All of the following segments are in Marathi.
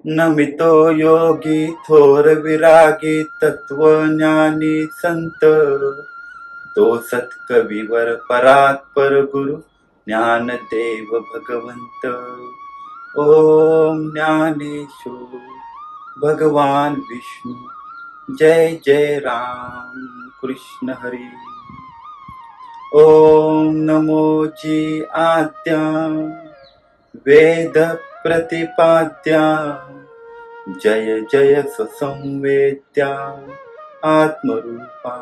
नमितो योगी थोर विरागी तत्वज्ञानी संत, तो सत्कविवर परात्पर गुरु ज्ञानदेव भगवंत. ओम ज्ञानेश्वर भगवान विष्णु, जय जय राम कृष्ण हरी. ओम नमो जी आद्या वेद प्रतिपाद्या, जय जय स्वसंवेद्या आत्मरूपा.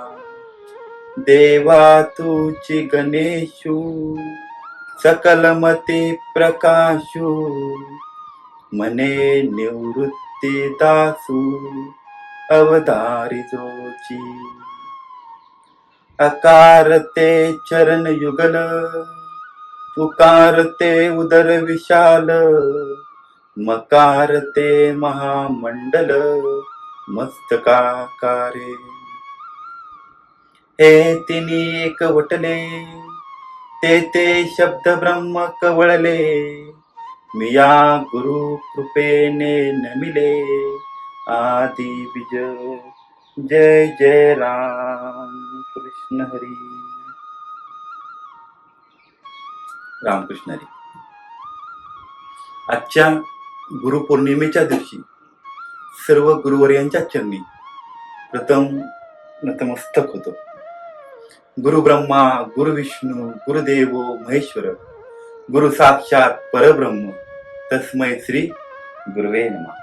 देवा तुची गणेशू सकलमती प्रकाशू, मने निवृत्ती दासू अवधारी जोची. अकार ते चरण युगल, उकार ते उदर विशाल, मकार ते महामंडल मस्तकाकारे. हे तिनी एक वटले, ते शब्द ब्रह्म कवळले, मिया गुरु कृपेने नमिले आदि बीज. जय जय राम कृष्ण हरी. रामकृष्ण हरी. आजच्या गुरुपौर्णिमेच्या दिवशी सर्व गुरुवर्यांच्या चरणी प्रथम नतमस्तक होतो. गुरु ब्रह्मा गुरु विष्णू गुरुदेवो महेश्वर, गुरु साक्षात परब्रह्म, तस्मै श्री गुरुवे नमः.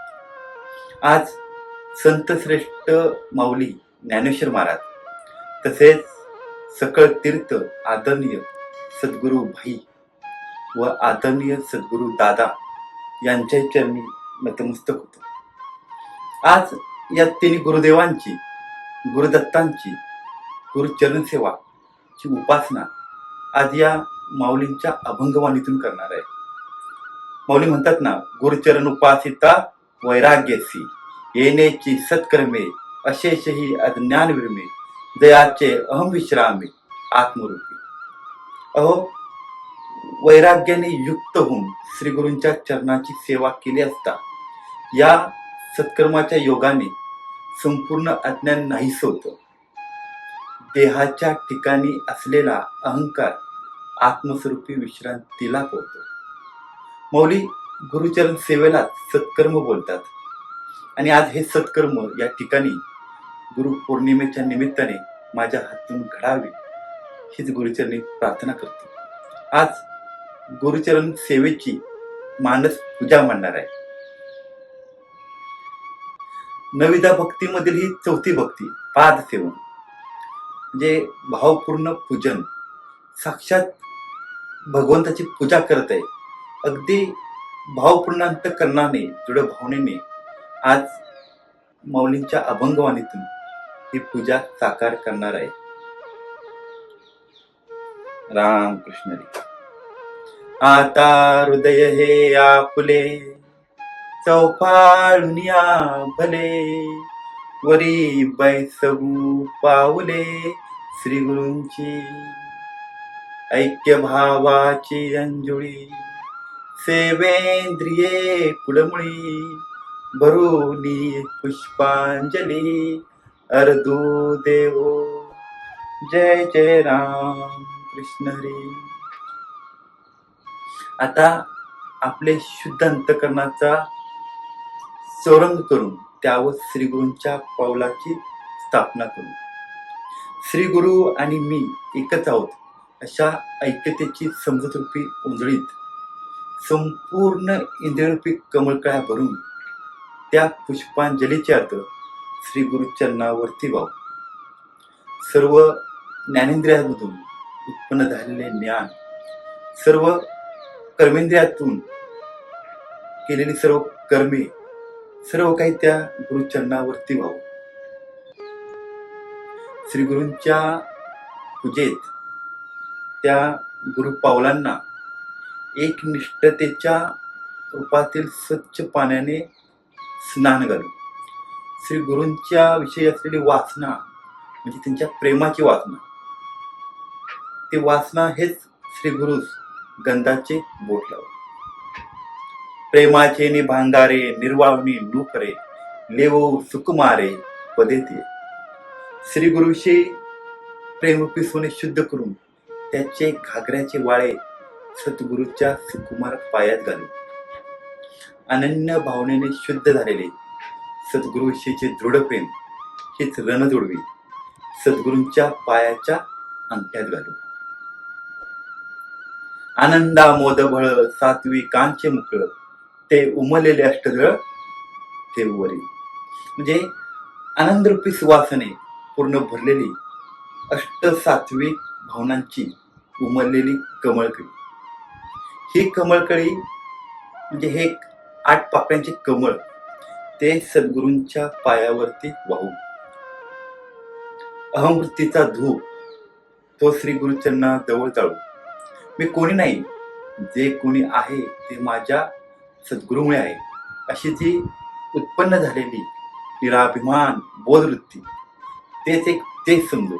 आज संत श्रेष्ठ माऊली ज्ञानेश्वर महाराज, तसेच सकळ तीर्थ आदरणीय सद्गुरु भाई व आदरणीय सद्गुरु दादा यांच्या चरणी नतमस्तक होतो. आज या तिन्ही गुरुदेवांची, गुरुदत्तांची गुरुचरण सेवा ची उपासना आज या माऊलींच्या अभंगवाणीतून करणार आहे. माऊली म्हणतात ना, गुरुचरण उपासिता वैराग्यसी, येण्याची सत्कर्मे अशेषही अज्ञान विरमे, दयाचे अहम विश्रामे आत्मरूपी. अहो, वैराग्याने युक्त होऊन श्री गुरूंच्या चरणाची सेवा केली असता या सत्कर्माच्या योगाने संपूर्ण अज्ञान नाहीस होतं. देहाच्या ठिकाणी असलेला अहंकार आत्मस्वरूपी विश्रांतीला पोहतो. मौली गुरुचरण सेवेला सत्कर्म बोलतात आणि आज हे सत्कर्म या ठिकाणी गुरु पौर्णिमेच्या निमित्ताने माझ्या हातून घडावे हीच गुरुचरणी प्रार्थना करतो. आज गुरुचरण सेवेची मानस पूजा मांडणार आहे. नविदा भक्तीमधील ही चौथी भक्ती पाद सेवन, म्हणजे भावपूर्ण पूजन. साक्षात भगवंताची पूजा करत आहे. अगदी भावपूर्ण अंतःकरणाने, दृढ भावनेने आज माऊलींच्या अभंगवाणीतून ही पूजा साकार करणार आहे. राम कृष्ण हरी. आता हृदय हे आपुले, चौफाळुनिया भले, वरी बैसवू पाऊले श्री गुरूंची. ऐक्य भावाची अंजुळी, सेवेंद्रिये कुडमुळी, भरुनी पुष्पांजली अर्धू देवो. जय जय राम कृष्ण हरी. आता आपले शुद्ध अंतःकरणाचा चौरंग करून त्यावर श्री गुरूंच्या पावलाची स्थापना करू. श्री गुरु आणि मी एकच आहोत अशा ऐक्यतेची समजूतरूपी उंजळीत संपूर्ण इंद्रियरूपी कमळकळ्या भरून त्या पुष्पांजलीचे अर्थ श्री गुरुचरणावरती वाहू. सर्व ज्ञानेंद्रियांमधून उत्पन्न झालेले ज्ञान, सर्व कर्मेंद्रियातून केलेली सर्व कर्मे, सर्व काही त्या गुरुचरणावरती व्हावं. श्री गुरूंच्या पूजेत त्या गुरुपावलांना एक निष्ठतेच्या रूपातील स्वच्छ पाण्याने स्नान घालून श्री गुरूंच्या विषयी असलेली वासना, म्हणजे त्यांच्या प्रेमाची वासना, ती वासना हेच श्री गुरुस गंधाचे बोट लावून. प्रेमाचे निभांगारे निर्वावनी नूपरे लेवो सुकुमारे पदेते. श्री गुरुशी प्रेमरूपी सोने शुद्ध करून त्याचे घागऱ्याचे वाळे सद्गुरूच्या सुकुमार पायात घालू. अनन्य भावनेने शुद्ध झालेले सद्गुरूशीचे दृढ प्रेम हेच रणदुडवी सद्गुरूंच्या पायाच्या अंगठ्यात घालू. आनंदामोद भळ सात्विकांचे मुकळ ते उमललेले अष्टदळ ठेवू. म्हणजे आनंदरूपी सुवासने पूर्ण भरलेली अष्टसात्विक भावनांची उमललेली कमळकळी. ही कमळकळी म्हणजे हे 8 पाकळ्यांचे कमळ ते सद्गुरूंच्या पायावरती वाहू. अहंवृत्तीचा धूप तो श्री गुरुचरणा जवळ जाळू. मी कोणी नाही, जे कोणी आहे ते माझ्या सद्गुरूमुळे आहे अशी जी उत्पन्न झालेली निराभिमान बोधवृत्ती तेच समजू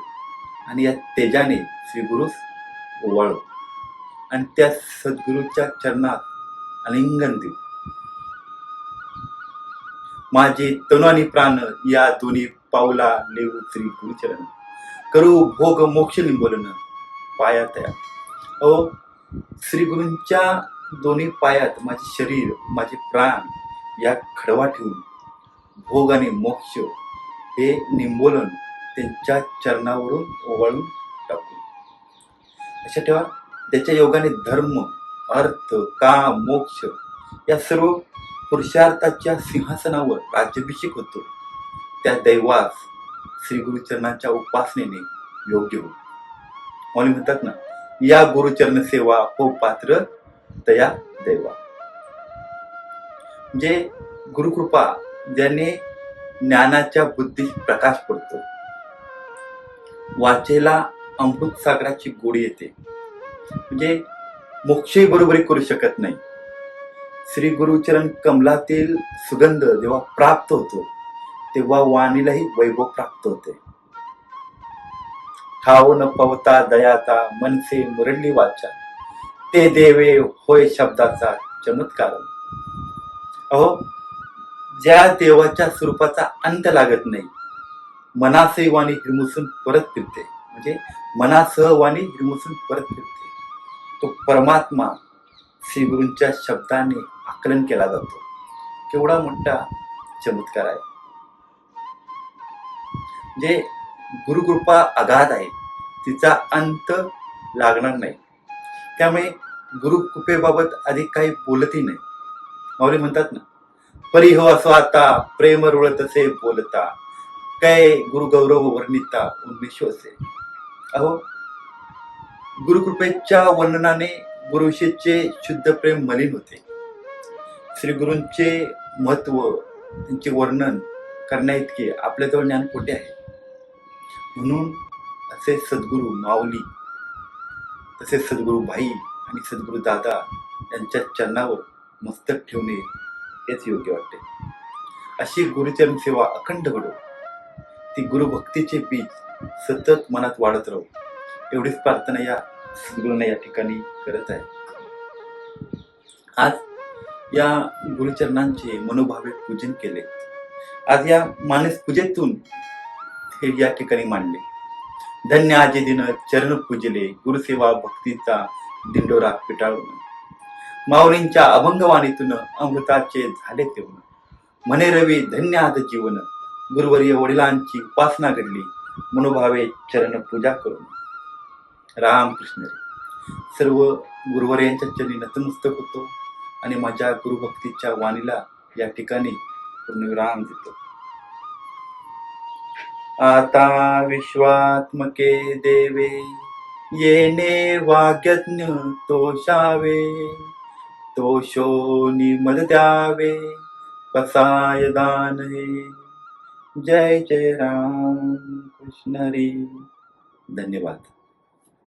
आणि या तेजाने श्री गुरुस ओवाळू आणि त्या सद्गुरूच्या चरणात आलिंगन देऊ. माझे तन आणि प्राण या दोन्ही पावला लेऊ श्री गुरुचरण करू भोग मोक्ष निंबोलन पाया तया. अहो, श्री गुरूंच्या दोन्ही पायात माझे शरीर माझे प्राण या खडवा ठेवून भोग आणि मोक्ष हे निंबोलन त्यांच्या चरणावरून ओवाळून टाकू. लक्षात ठेवा, त्याच्या योगाने धर्म अर्थ काम मोक्ष या सर्व पुरुषार्थाच्या सिंहासनावर राज्याभिषेक होतो. त्या दैवास श्री गुरुचरणाच्या उपासनेने योग्य हो. म्हणून म्हणतात ना, या गुरुचरण सेवा हो पात्र तया दैवा. म्हणजे गुरुकृपा ज्याने ज्ञानाच्या बुद्धीत प्रकाश पडतो, वाचेला अमृत सागराची गोडी येते. म्हणजे मोक्षही बरोबरी करू शकत नाही. श्री गुरुचरण कमलातील सुगंध जेव्हा प्राप्त होतो तेव्हा वाणीलाही वैभव प्राप्त होते. ठाव न पवता दयाता मनसे मुरडली वाचा ते देवे होय शब्दाचा चमत्कार. अहो, ज्या देवाच्या स्वरूपाचा अंत लागत नाही, मनासही वाणी हिरमुसून परत फिरते. म्हणजे मनासह वाणी हिरमुसून परत फिरते. तो परमात्मा श्री गुरूंच्या शब्दाने आकलन केला जातो. केवढा मोठा चमत्कार आहे. म्हणजे गुरुकृपा अगाध आहे, तिचा अंत लागणार नाही. त्यामुळे गुरुकृपेबाबत अधिक काही बोलतही नाही. माऊली म्हणतात ना, परी हो असो आता प्रेम रुळ तसे बोलता काय गुरुगौरव वर्णिता उन्मेष असे. अहो, गुरुकृपेच्या वर्णनाने गुरुविषयीचे शुद्ध प्रेम मलिन होते. श्री गुरूंचे महत्व त्यांचे वर्णन करण्याइतके आपल्याजवळ ज्ञान कुठे आहे. म्हणून असे सद्गुरू माऊली, तसेच सद्गुरू भाई आणि सद्गुरू दादा यांच्या चरणावर मस्तक ठेवणे हेच योग्य वाटते. अशी गुरुचरण सेवा अखंड घडो. ती गुरुभक्तीचे बीज सतत मनात वाढत राहू, एवढीच प्रार्थना या सद्गुरूंना या ठिकाणी करत आहे. आज या गुरुचरणांचे मनोभावे पूजन केले. आज या मानस पूजेतून हे या ठिकाणी मांडले. धन्य आजे दिन चरण पूजले गुरुसेवा भक्तीचा दिंडोरा पिटाळून. माऊलींच्या अभंगवाणीतून अमृताचे झाले तेवण. म्हणे रवी धन्य आज जीवन. गुरुवर्य वडिलांची उपासना घडली मनोभावे चरण पूजा करून. रामकृष्ण. सर्व गुरुवर्यांच्या चरणी नतमस्तक होतो आणि माझ्या गुरुभक्तीच्या वाणीला या ठिकाणी पूर्णविराम देतो. आता विश्वात्मके देवे येणे वाग्यज्ञ तोषावे. तोषोनी मद द्यावे पसाय दान हे. जय जय राम कृष्ण हरी. धन्यवाद.